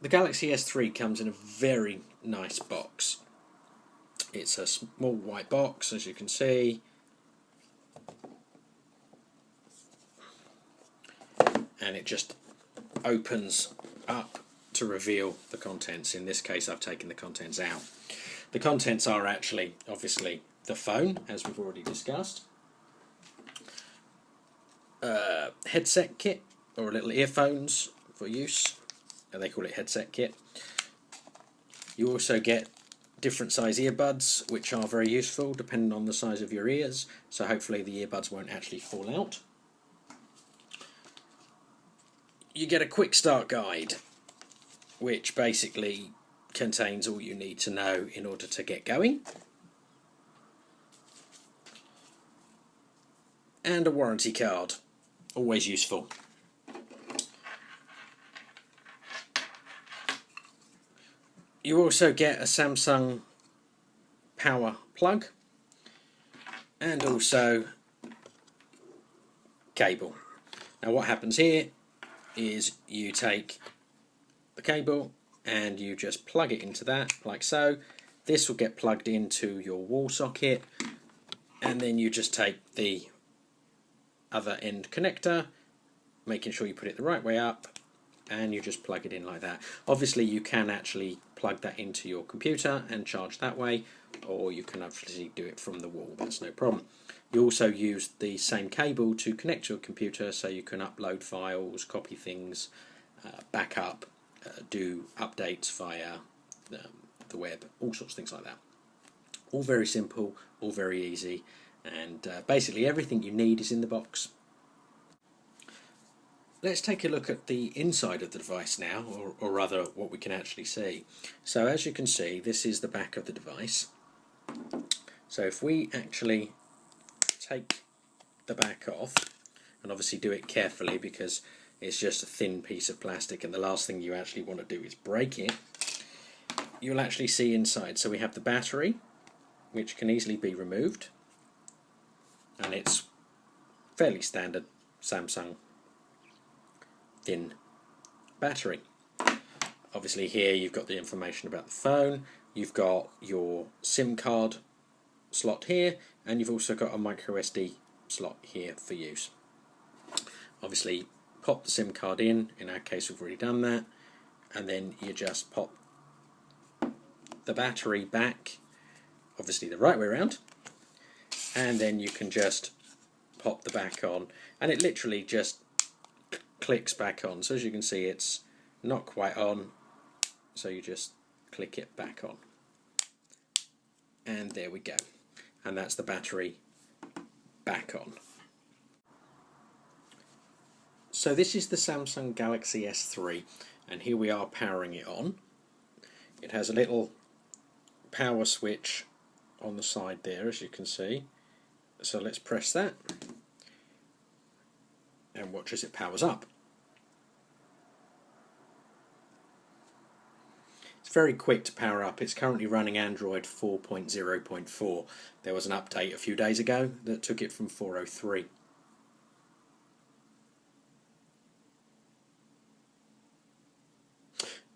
The Galaxy S3 comes in a very nice box. It's a small white box, as you can see, and it just opens up to reveal the contents. In this case, I've taken the contents out. The contents are actually, obviously, the phone, as we've already discussed, headset kit, or little earphones for use, and they call it headset kit. You also get different size earbuds, which are very useful depending on the size of your ears, so hopefully the earbuds won't actually fall out. You get a quick start guide, which basically contains all you need to know in order to get going, and a warranty card, always useful. You also get a Samsung power plug and also cable. Now what happens here is you take the cable and you just plug it into that, like so. This will get plugged into your wall socket, and then you just take the other end connector, making sure you put it the right way up, and you just plug it in like that. Obviously you can actually plug that into your computer and charge that way, or you can obviously do it from the wall, that's no problem. You also use the same cable to connect to your computer, so you can upload files, copy things, back up, do updates via the web, all sorts of things like that. All very simple, all very easy, and basically everything you need is in the box. Let's take a look at the inside of the device now, or rather what we can actually see. So as you can see, this is the back of the device. So if we actually take the back off, and obviously do it carefully because it's just a thin piece of plastic and the last thing you actually want to do is break it, you'll actually see inside. So we have the battery, which can easily be removed, and it's fairly standard Samsung thin battery. Obviously here you've got the information about the phone, you've got your SIM card slot here, and you've also got a micro SD slot here for use. Obviously pop the SIM card in our case we've already done that, and then you just pop the battery back, obviously the right way around, and then you can just pop the back on, and it literally just clicks back on. So as you can see, it's not quite on, so you just click it back on, and there we go, and that's the battery back on. So this is the Samsung Galaxy S3, and here we are powering it on. It has a little power switch on the side there, as you can see, so let's press that and watch as it powers up. It's very quick to power up. It's currently running Android 4.0.4. There was an update a few days ago that took it from 4.03.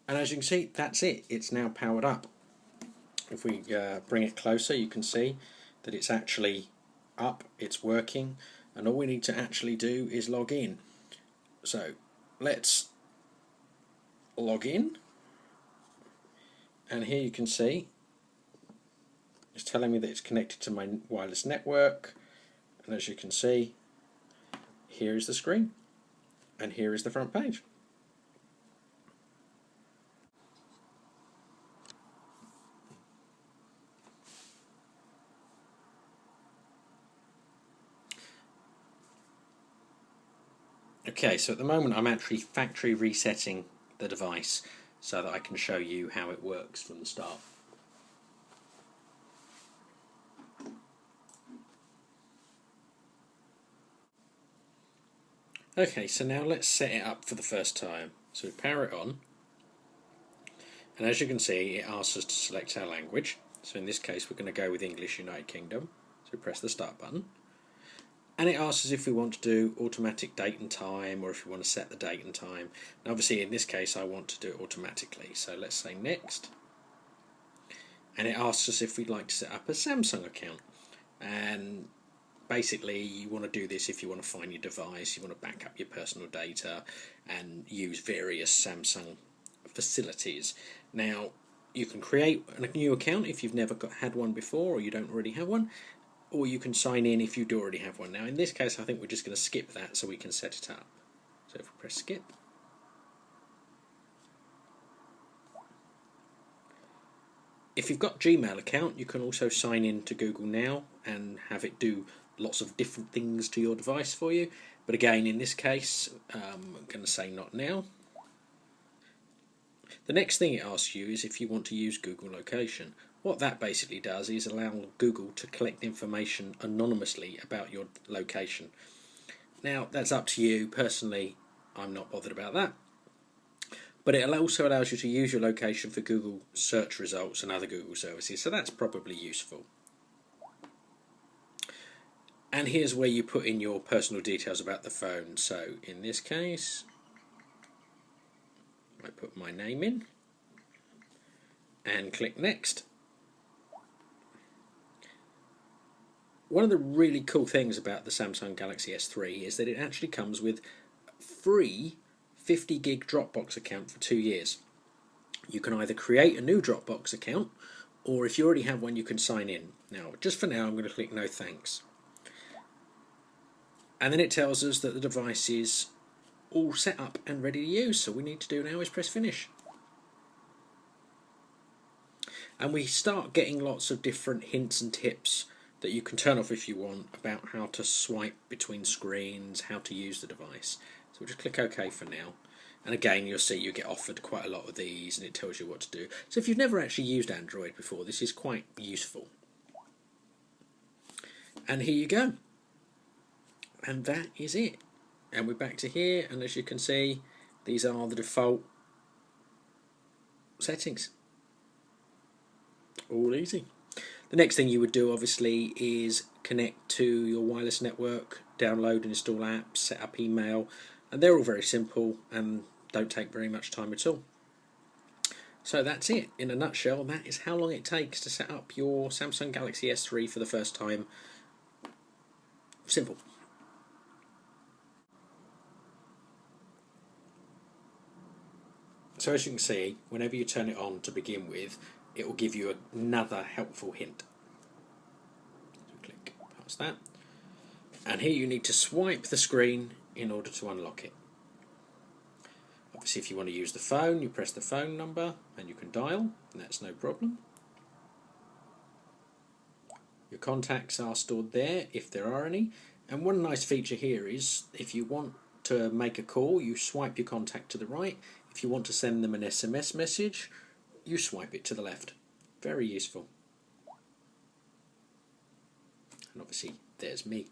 And as you can see, that's it. It's now powered up. If we bring it closer, you can see that it's actually up, it's working, and all we need to actually do is log in. So let's log in, and here you can see it's telling me that it's connected to my wireless network, and as you can see, here is the screen and here is the front page. Okay, so at the moment I'm actually factory resetting the device so that I can show you how it works from the start. Okay, so now let's set it up for the first time. So we power it on, and as you can see it asks us to select our language. So in this case we're going to go with English United Kingdom. So we press the start button. And it asks us if we want to do automatic date and time, or if we want to set the date and time. And obviously in this case I want to do it automatically, so let's say next. And it asks us if we'd like to set up a Samsung account. And basically you want to do this if you want to find your device, you want to back up your personal data and use various Samsung facilities. Now you can create a new account if you've never had one before, or you don't already have one, or you can sign in if you do already have one. Now in this case I think we're just going to skip that so we can set it up. So if we press skip, if you've got Gmail account you can also sign in to Google Now and have it do lots of different things to your device for you, but again in this case I'm going to say not now. The next thing it asks you is if you want to use Google Location. What that basically does is allow Google to collect information anonymously about your location. Now that's up to you. Personally, I'm not bothered about that. But it also allows you to use your location for Google search results and other Google services, so that's probably useful. And here's where you put in your personal details about the phone. So in this case, I put my name in and click next. One of the really cool things about the Samsung Galaxy S3 is that it actually comes with free 50 gig Dropbox account for 2 years. You can either create a new Dropbox account, or if you already have one you can sign in. Now just for now I'm going to click no thanks. And then it tells us that the device is all set up and ready to use, so all we need to do now is press finish. And we start getting lots of different hints and tips that you can turn off if you want about how to swipe between screens, how to use the device. So we'll just click OK for now. And again you'll see you get offered quite a lot of these and it tells you what to do. So if you've never actually used Android before, this is quite useful. And here you go. And that is it. And we're back to here, and as you can see these are the default settings. All easy. The next thing you would do obviously is connect to your wireless network, download and install apps, set up email, and they're all very simple and don't take very much time at all. So that's it. In a nutshell, that is how long it takes to set up your Samsung Galaxy S3 for the first time. Simple. So as you can see, whenever you turn it on to begin with, it will give you another helpful hint. So click past that. And here you need to swipe the screen in order to unlock it. Obviously if you want to use the phone, you press the phone number and you can dial, and that's no problem. Your contacts are stored there if there are any. And one nice feature here is if you want to make a call, you swipe your contact to the right. If you want to send them an SMS message, you swipe it to the left. Very useful. And obviously there's me.